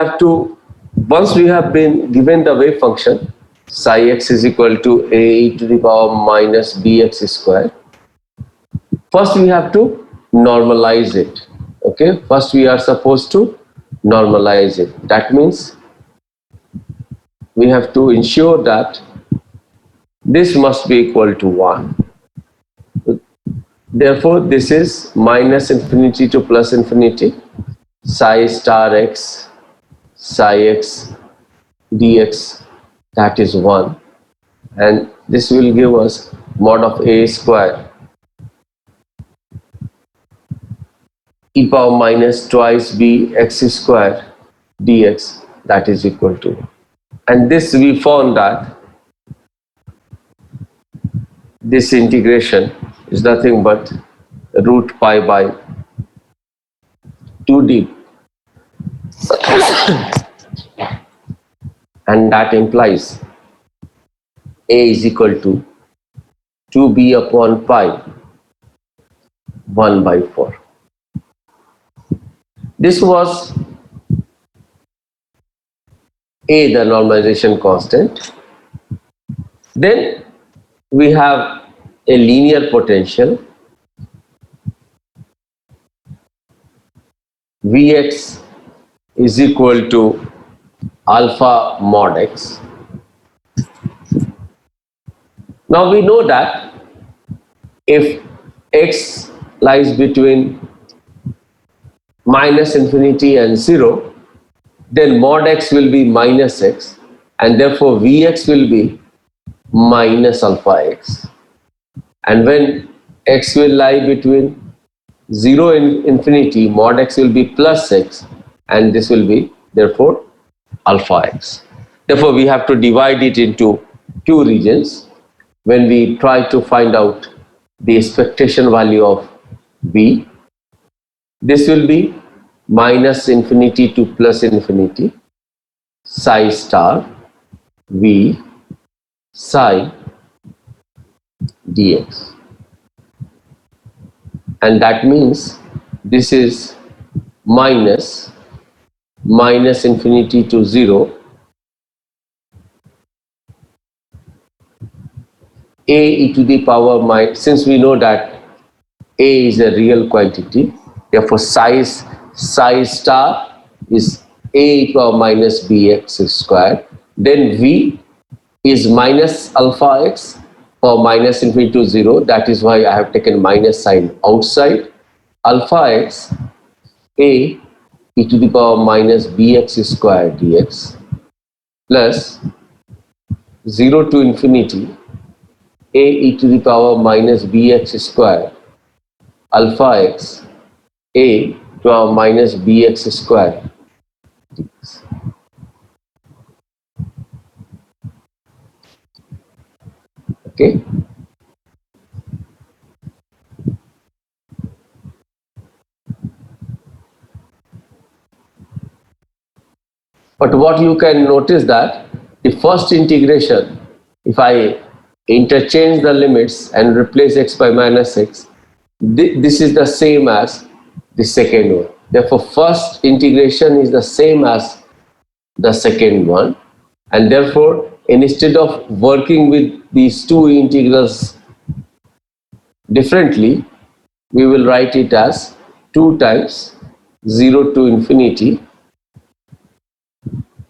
have to, once we have been given the wave function, psi x is equal to a e to the power minus bx square, first we have to normalize it. Okay, first we are supposed to normalize it. That means we have to ensure that this must be equal to 1. Therefore, this is minus infinity to plus infinity, psi star x, psi x dx, that is 1. And this will give us mod of a square e power minus twice b x square dx, that is equal to. And this we found that this integration is nothing but root pi by 2d, and that implies a is equal to 2b upon pi 1 by 4. This was a, the normalization constant. Then we have a linear potential Vx is equal to alpha mod x. Now we know that if x lies between minus infinity and 0, then mod x will be minus x, and therefore Vx will be minus alpha x. And when x will lie between 0 and infinity, mod x will be plus x, and this will be therefore alpha x. Therefore, we have to divide it into two regions when we try to find out the expectation value of V. This will be minus infinity to plus infinity, psi star V psi dx. And that means this is minus infinity to 0 a e to the power minus, since we know that a is a real quantity, therefore psi star is a e to the power minus bx square. Then V is minus alpha x or minus infinity to 0, that is why I have taken minus sign outside. Alpha x a e to the power minus bx square dx plus 0 to infinity a e to the power minus bx square alpha x a to the power minus bx square dx. Okay. But what you can notice that the first integration, if I interchange the limits and replace x by minus x, this is the same as the second one. Therefore, first integration is the same as the second one, and therefore instead of working with these two integrals differently, we will write it as 2 times 0 to infinity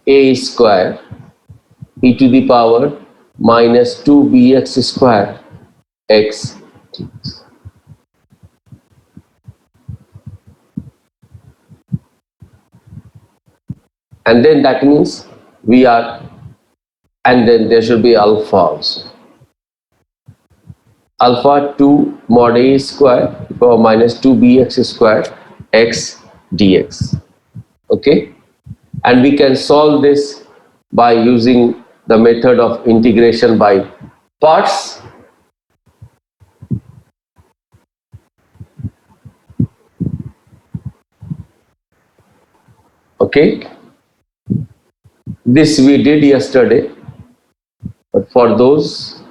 a square e to the power minus 2bx square x dx. And then that means we are, and then there should be alpha also. Alpha 2 mod a square e to the power minus 2bx square x dx. Okay, and we can solve this by using the method of integration by parts. Okay, this we did yesterday, but for those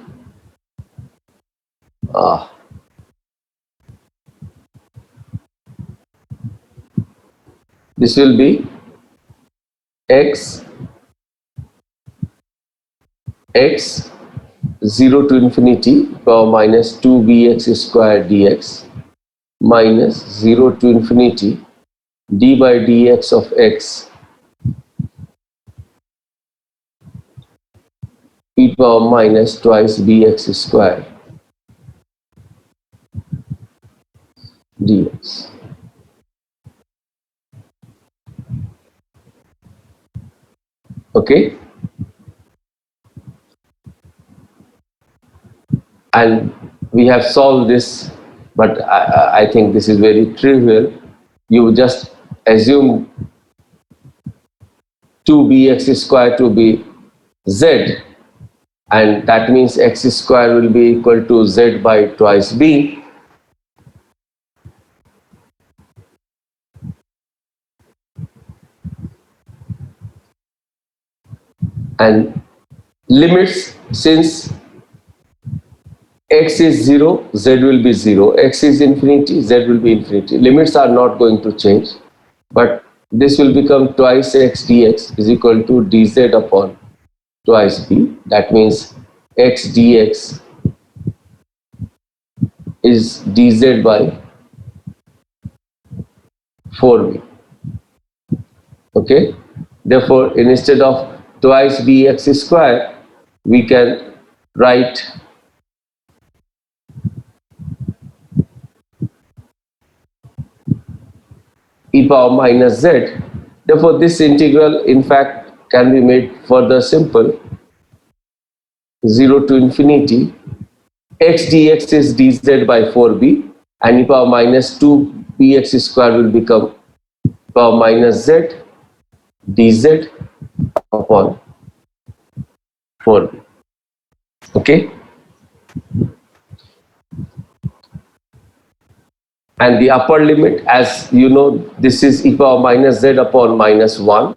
this will be x x 0 to infinity power minus 2bx square dx minus 0 to infinity d by dx of x e power minus twice bx square dx. Okay, and we have solved this, but I think this is very trivial. You just assume 2bx square to be z, and that means x square will be equal to z by twice b, and limits, since x is 0, z will be 0, x is infinity, z will be infinity. Limits are not going to change, but this will become twice x dx is equal to dz upon twice b. That means x dx is dz by 4b. Okay, therefore instead of twice bx square, we can write e power minus z. Therefore this integral in fact can be made further simple. 0 to infinity x dx is dz by 4b, and e power minus 2bx square will become e power minus z dz upon 4b. Okay, and the upper limit, as you know, this is e power minus z upon minus 1,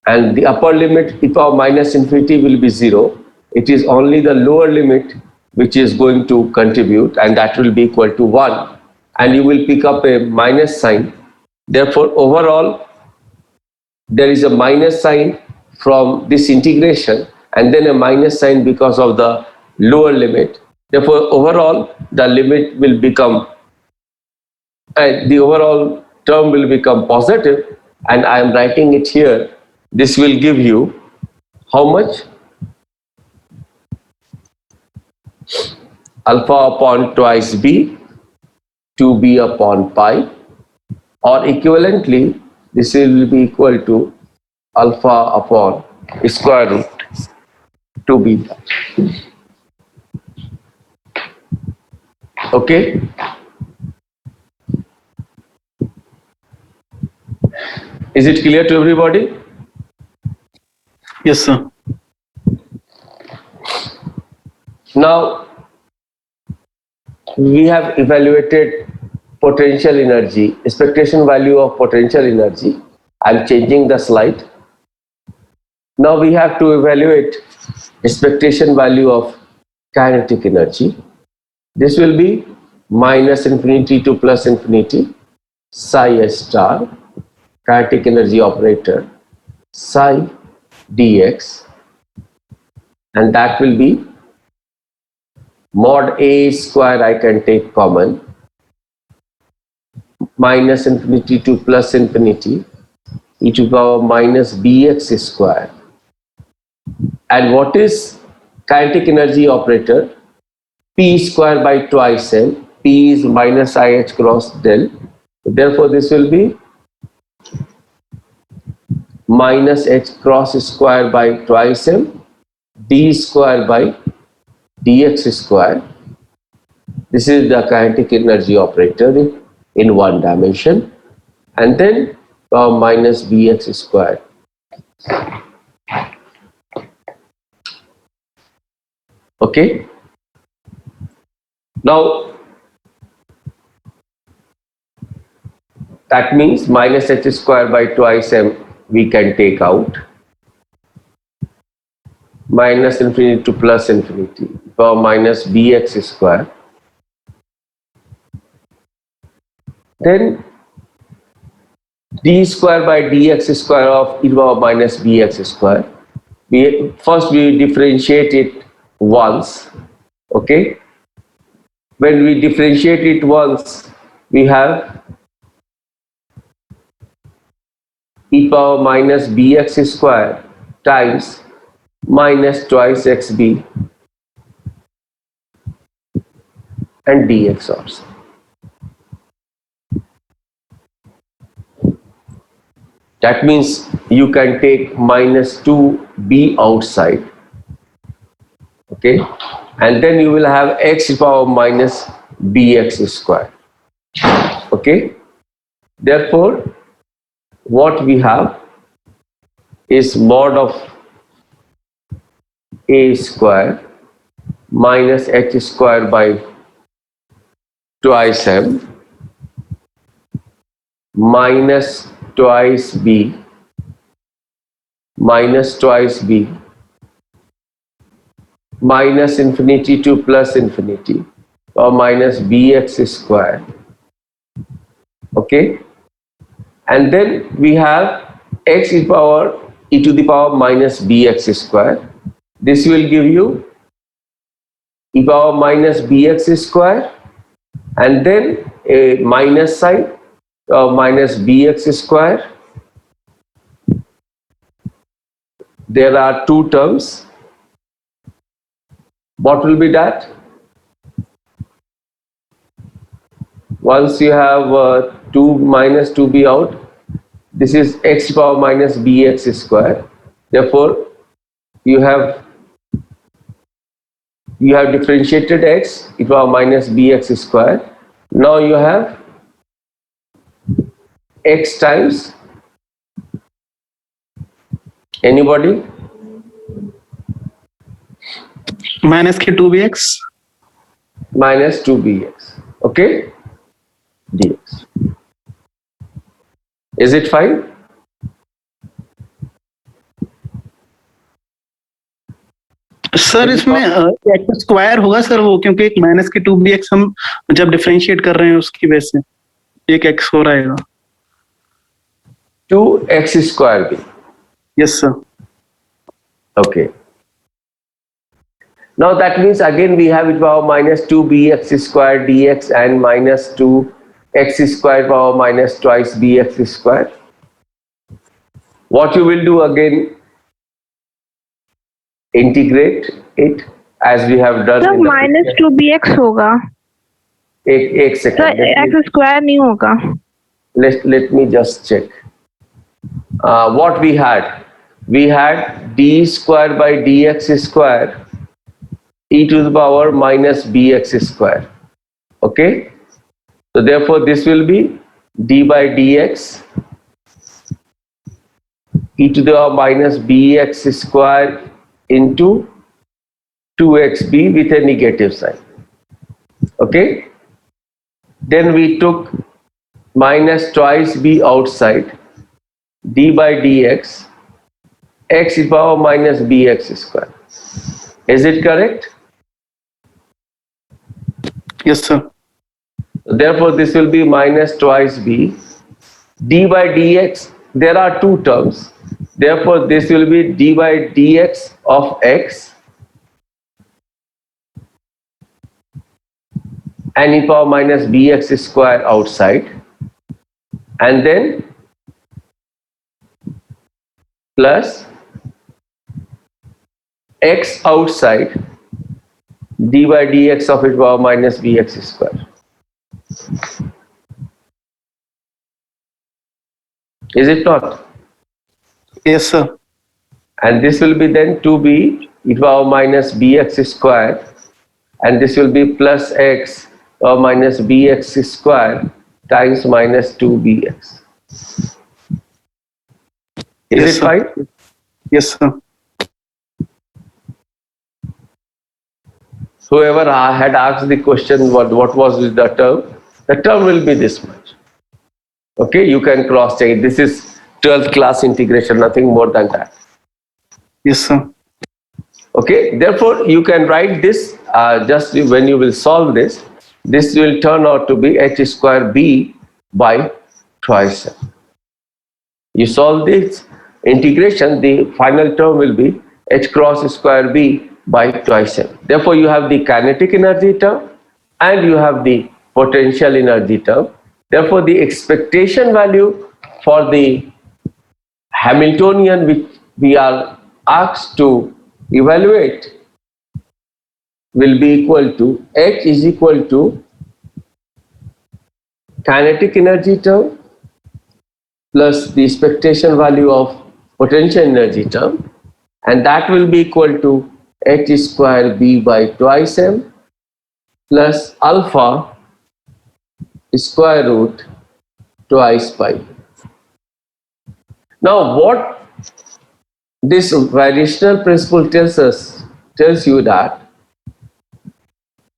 and the upper limit e power minus infinity will be 0. It is only the lower limit which is going to contribute, and that will be equal to 1, and you will pick up a minus sign. Therefore overall there is a minus sign from this integration, and then a minus sign because of the lower limit. Therefore overall the limit will become, the overall term will become positive, and I am writing it here. This will give you how much? Alpha upon twice b, 2b upon pi, or equivalently this will be equal to alpha upon square root 2b. Okay, is it clear to everybody? Yes, sir. Now we have evaluated potential energy, expectation value of potential energy. I'm changing the slide. Now we have to evaluate expectation value of kinetic energy. This will be minus infinity to plus infinity psi s star, kinetic energy operator, psi dx, and that will be mod a square, I can take common, minus infinity to plus infinity e to the power minus bx square. And what is kinetic energy operator? P square by twice m. P is minus ih cross del. Therefore this will be minus h cross square by twice m d square by dx square. This is the kinetic energy operator in one dimension, and then minus bx square. Okay, now that means minus h square by twice m we can take out, minus infinity to plus infinity minus bx square. Then d square by dx square of e to the power minus bx square. First we differentiate it once, okay? When we differentiate it once, we have e to the power minus bx square times minus twice xb and dx also. That means you can take minus 2b outside, okay, and then you will have x to the power minus bx square, okay. Therefore, what we have is mod of a square minus h square by twice m minus twice b minus twice b minus infinity to plus infinity or minus bx square, okay, and then we have x e to the power minus bx square. This will give you e power minus bx square and then a minus sign minus bx square. There are two terms. What will be that? Once you have 2 minus 2b out, this is x to the power minus bx square. Therefore, you have differentiated x e to the power minus bx square. Now you have x times, anybody? minus k 2bx Minus 2bx, okay, dx. Is it fine? Sir इसमें x square होगा sir वो, क्योंकि एक minus के 2bx हम जब differentiate कर रहे हैं उसकी बेस से एक एक्स हो रहेगा. 2x square b. Yes sir. Okay. Now that means again we have e to the power minus 2bx square dx and minus 2x square power minus twice bx square. What you will do again, integrate it as we have done. Sir minus 2bx होगा. एक second. Sir x square नहीं होगा. Let me just check. What we had d square by dx square e to the power minus bx square, okay. So therefore this will be d by dx e to the power minus bx square into 2xb with a negative sign, okay. Then we took minus twice b outside, d by dx x e to the power minus bx square. Is it correct? Yes sir. Therefore this will be minus twice b d by dx. There are two terms, therefore this will be d by dx of x and e power minus bx square outside, and then plus x outside d by dx of e to the power minus bx square. Is it not? Yes sir. And this will be then 2b e to the power minus bx square, and this will be plus x or minus bx square times minus 2bx. Is Yes, it sir. fine? Yes sir. Whoever had asked the question what was the term will be this much. Okay, you can cross check. This is 12th class integration, nothing more than that. Yes sir. Okay, therefore you can write this just when you will solve this. This will turn out to be h square b by twice m. You solve this integration, the final term will be h cross square b by twice m. Therefore, you have the kinetic energy term and you have the potential energy term. Therefore, the expectation value for the Hamiltonian which we are asked to evaluate will be equal to h is equal to kinetic energy term plus the expectation value of potential energy term, and that will be equal to h square b by twice m plus alpha square root twice pi. Now what this variational principle tells you that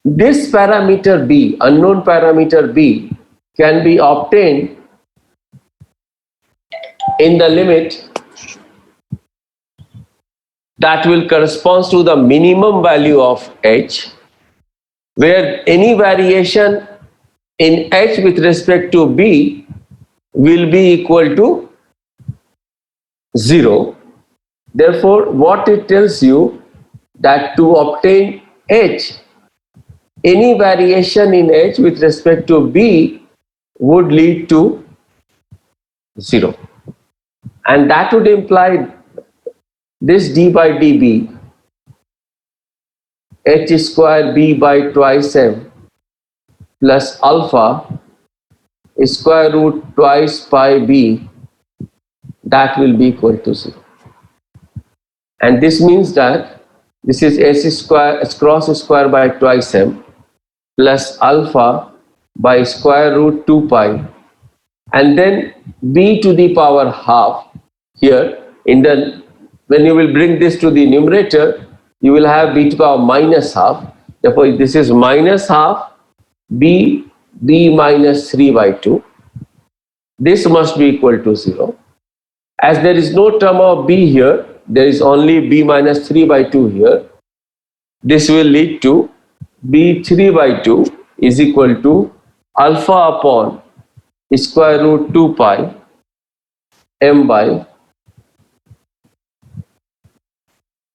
this parameter b, unknown parameter b, can be obtained in the limit that will correspond to the minimum value of h, where any variation in h with respect to b will be equal to 0. Therefore, what it tells you that to obtain h, any variation in h with respect to b would lead to 0, and that would imply this d by db h square b by twice m plus alpha square root twice pi b, that will be equal to 0. And this means that this is h cross square by twice m plus alpha by square root 2 pi, and then b to the power half. Here in the, when you will bring this to the numerator, you will have b to the power minus half. Therefore, this is minus half b minus 3 by 2. This must be equal to 0. As there is no term of b here, there is only b minus 3 by 2 here. This will lead to b 3 by 2 is equal to alpha upon square root 2 pi m by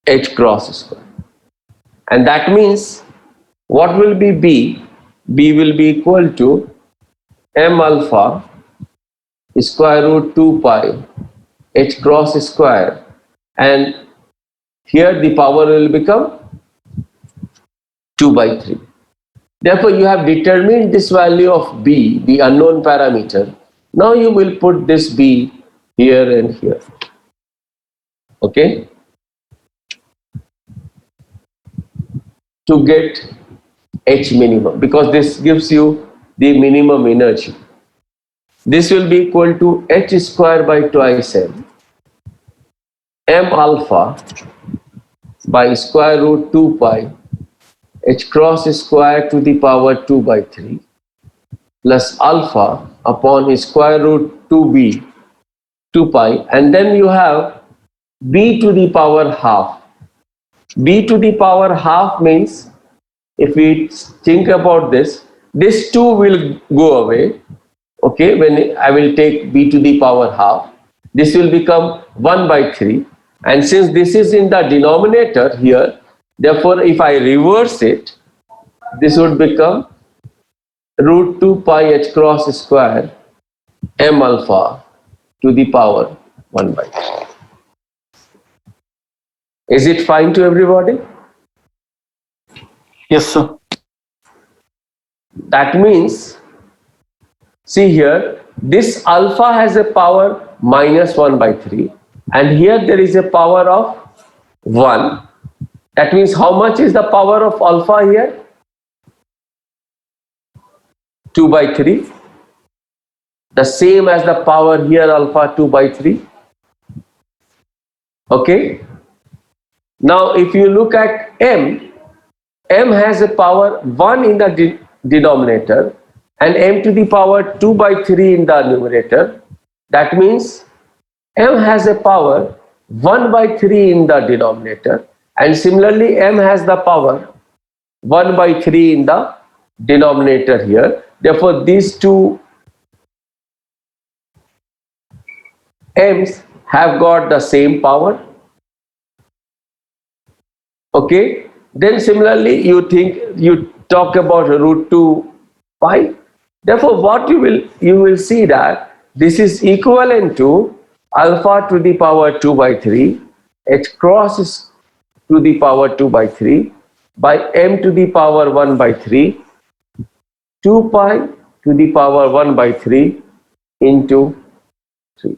h cross square. And that means what will be b? B will be equal to m alpha square root 2 pi h cross square, and here the power will become 2 by 3. Therefore, you have determined this value of b, the unknown parameter. Now you will put this b here and here. Okay? To get h minimum, because this gives you the minimum energy. This will be equal to h square by twice m alpha by square root 2 pi h cross square to the power 2 by 3 plus alpha upon square root 2b 2 pi, and then you have b to the power half. B to the power half means, if we think about this, this 2 will go away. Okay, when I will take b to the power half, this will become 1 by 3, and since this is in the denominator here, therefore if I reverse it, this would become root 2 pi h cross square m alpha to the power 1 by 3. Is it fine to everybody? Yes, sir. That means, see here, this alpha has a power minus 1 by 3, and here there is a power of 1. That means how much is the power of alpha here? 2 by 3. The same as the power here, alpha 2 by 3. Okay. Now if you look at m has a power 1 in the denominator and m to the power 2 by 3 in the numerator. That means m has a power 1 by 3 in the denominator, and similarly m has the power 1 by 3 in the denominator here. Therefore, these two m's have got the same power. Okay, then similarly you talk about root 2 pi. Therefore, what you will see that this is equivalent to alpha to the power 2 by 3, h cross is to the power 2 by 3 by m to the power 1 by 3, 2 pi to the power 1 by 3 into 3.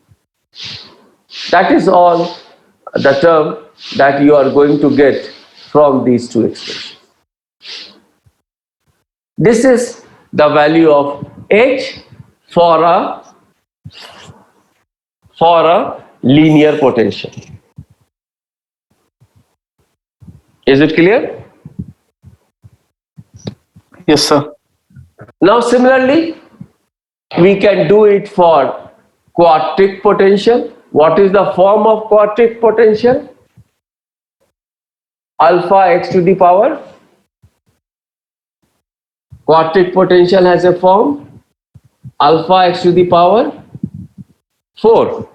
That is all the term that you are going to get from these two expressions. This is the value of h for a linear potential. Is it clear? Yes, sir. Now similarly, we can do it for quartic potential. What is the form of quartic potential? Alpha x to the power. Quartic potential has a form alpha x to the power 4.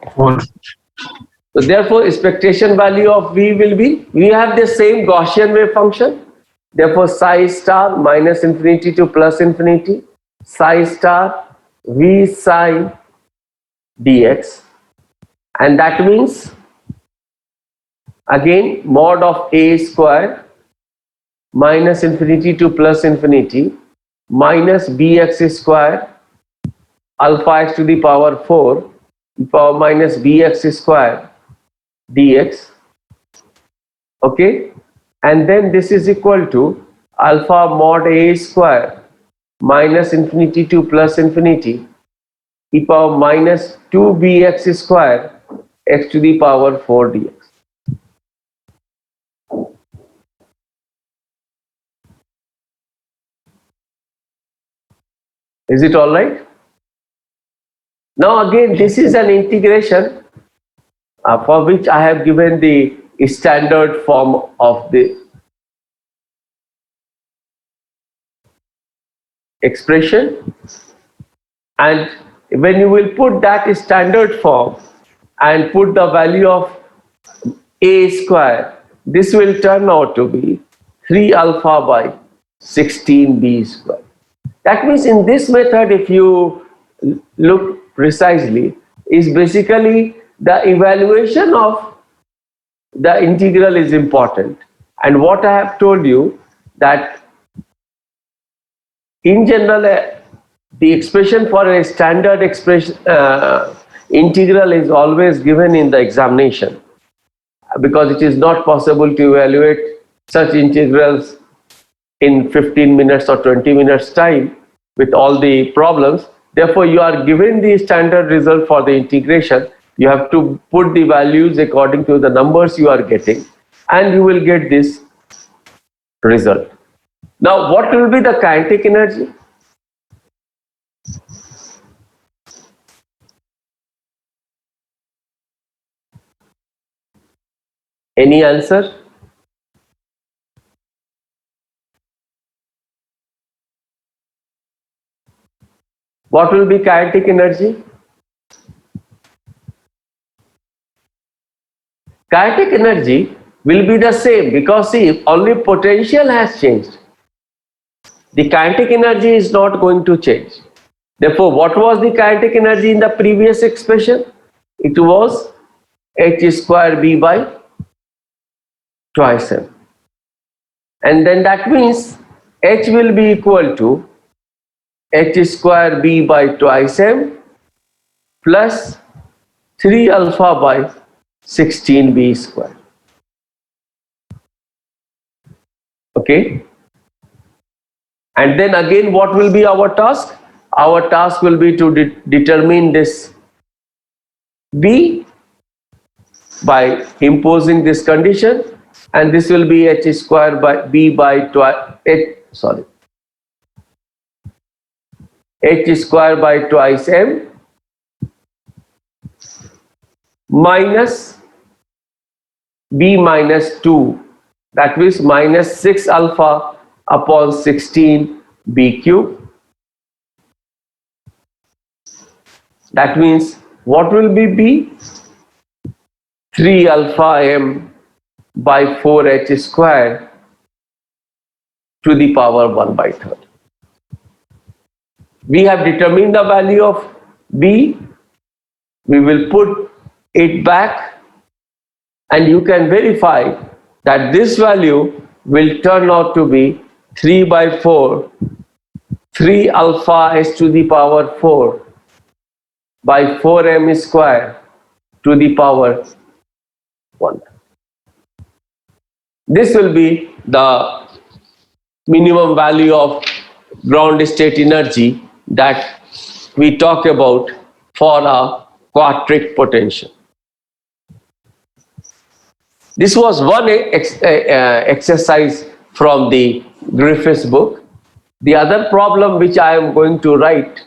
So therefore, expectation value of V will be, we have the same Gaussian wave function. Therefore, psi star minus infinity to plus infinity, psi star V psi dx. And that means, again, mod of a square minus infinity to plus infinity minus bx square alpha x to the power 4 power minus bx square dx. Okay, and then this is equal to alpha mod a square minus infinity to plus infinity e power minus 2bx square x to the power 4 dx. Is it all right? Now again, this is an integration for which I have given the standard form of the expression, and when you will put that standard form and put the value of a square, this will turn out to be 3 alpha by 16b square. That means in this method, if you look precisely, is basically the evaluation of the integral is important. And what I have told you that in general, the expression for a standard expression integral is always given in the examination, because it is not possible to evaluate such integrals in 15 minutes or 20 minutes time with all the problems. Therefore, you are given the standard result for the integration. You have to put the values according to the numbers you are getting, and you will get this result. Now, what will be the kinetic energy? Any answer? What will be kinetic energy? Kinetic energy will be the same, because see, only potential has changed. The kinetic energy is not going to change. Therefore, what was the kinetic energy in the previous expression? It was h square b by twice m. And then that means h will be equal to h square b by twice m plus 3 alpha by 16b square. Okay. And then again, what will be our task? Our task will be to determine this b by imposing this condition, and this will be h square by b by h square by twice m minus b minus 2, that means minus 6 alpha upon 16 b cube. That means What will be B? 3 alpha m by 4h square to the power 1/3. We have determined the value of B. We will put it back, and you can verify that this value will turn out to be 3 by 4, 3 alpha s to the power 4 by 4m square to the power 1. This will be the minimum value of ground state energy that we talk about for a quadric potential. This was one exercise from the Griffith's book. The other problem which I am going to write,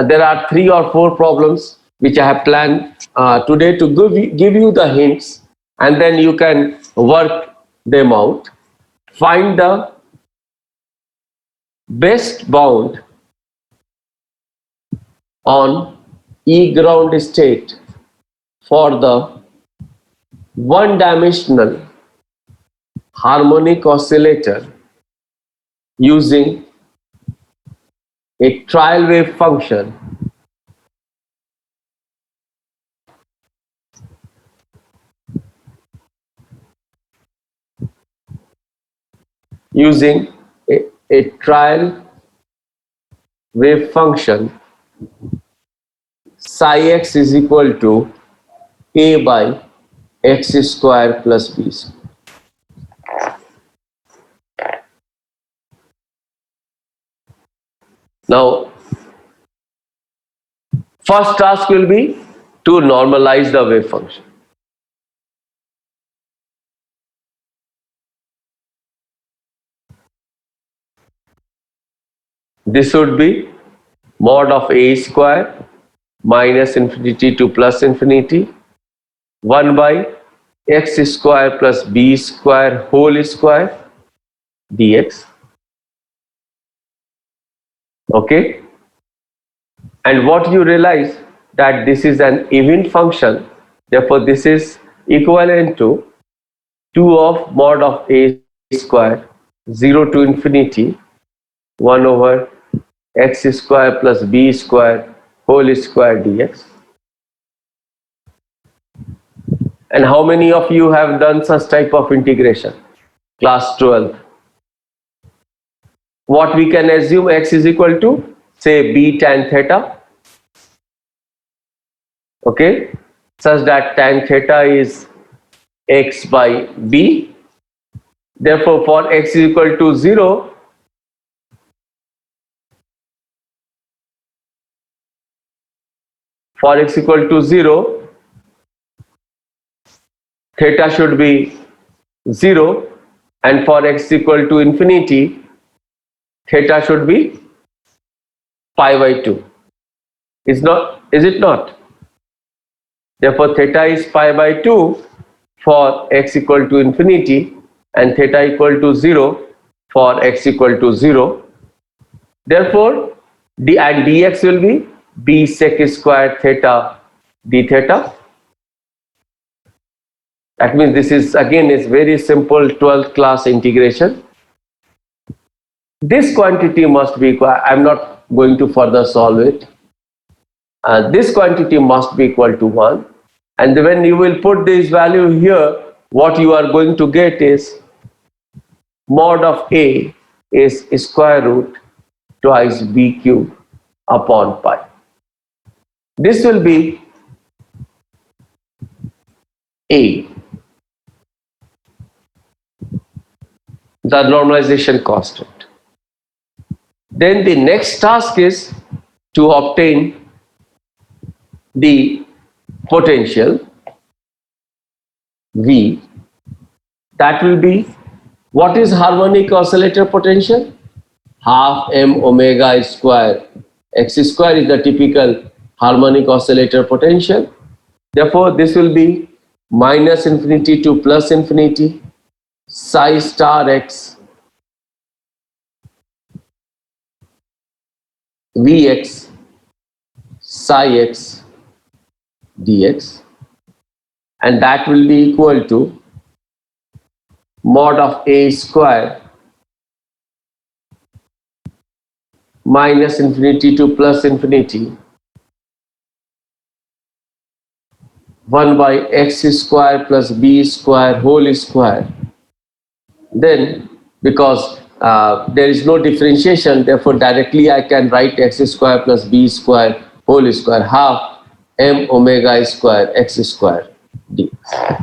there are 3 or 4 problems which I have planned today to give you the hints, and then you can work them out. Find the best bound on E ground state for the one-dimensional harmonic oscillator using a trial wave function trial wave function psi x is equal to a by x square plus b square. Now, first task will be to normalize the wave function. This would be mod of a square minus infinity to plus infinity 1 by x square plus b square whole square dx. Okay, and what you realize that this is an even function, therefore this is equivalent to 2 of mod of a square 0 to infinity 1 over x square plus b square whole square dx. And how many of you have done such type of integration? Class 12. What we can assume, x is equal to, say, b tan theta. Okay, such that tan theta is x by b. Therefore, for x is equal to 0, for x equal to 0, theta should be 0, and for x equal to infinity, theta should be pi by 2. Is it not? Therefore, theta is pi by 2 for x equal to infinity and theta equal to 0 for x equal to 0. Therefore, d and dx will be b sec square theta d theta. That means this is again is very simple 12th class integration. This quantity must be equal. I am not going to further solve it. This quantity must be equal to 1. And when you will put this value here, what you are going to get is mod of a is square root twice b cube upon pi. This will be a, the normalization constant. Then the next task is to obtain the potential V. That will be, what is harmonic oscillator potential? Half m omega square. X square is the typical harmonic oscillator potential. Therefore, this will be minus infinity to plus infinity psi star x Vx psi x dx, and that will be equal to mod of a square minus infinity to plus infinity 1 by x square plus b square whole square. Then because there is no differentiation, therefore directly I can write x square plus b square whole square half m omega square x square dx.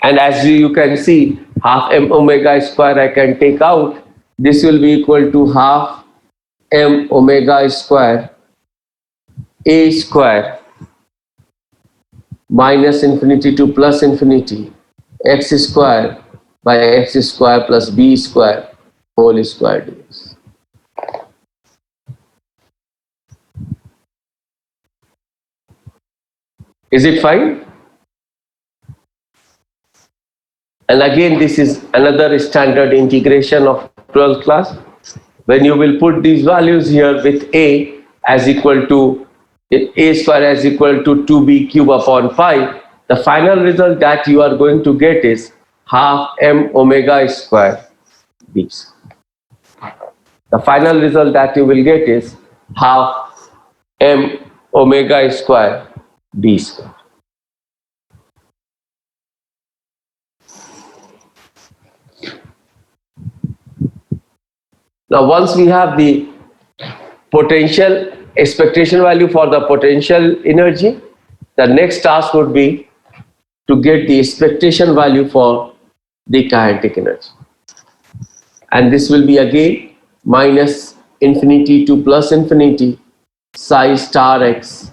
And as you can see, half m omega square I can take out. This will be equal to half m omega square a square minus infinity to plus infinity x square by x square plus b square whole square dx. Is it fine? And again, this is another standard integration of 12th class. When you will put these values here with a as equal to a square as equal to 2b cube upon 5, the final result that you are going to get is half m omega square b square. The final result that you will get is half m omega square b square. Now, once we have the potential expectation value for the potential energy, the next task would be to get the expectation value for the kinetic energy. And this will be again minus infinity to plus infinity psi star x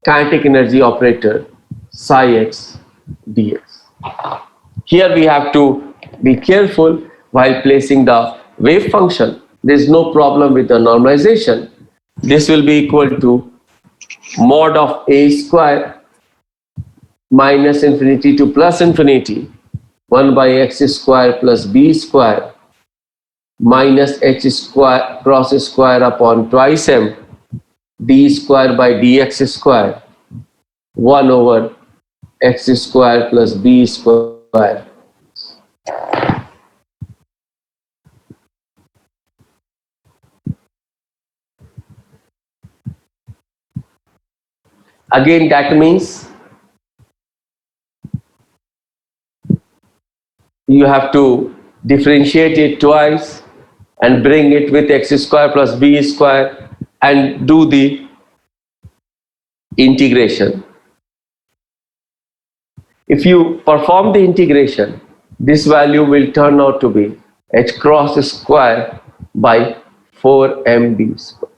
kinetic energy operator psi x dx. Here we have to be careful while placing the wave function. There is no problem with the normalization. This will be equal to mod of a square minus infinity to plus infinity 1 by x square plus b square minus h square cross square upon twice m d square by dx square 1 over x square plus b square. Again, that means you have to differentiate it twice and bring it with x square plus b square and do the integration. If you perform the integration, this value will turn out to be h cross square by 4mb square.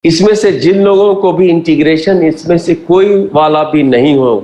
इसमें से जिन लोगों को भी integration इसमें से कोई वाला भी नहीं हो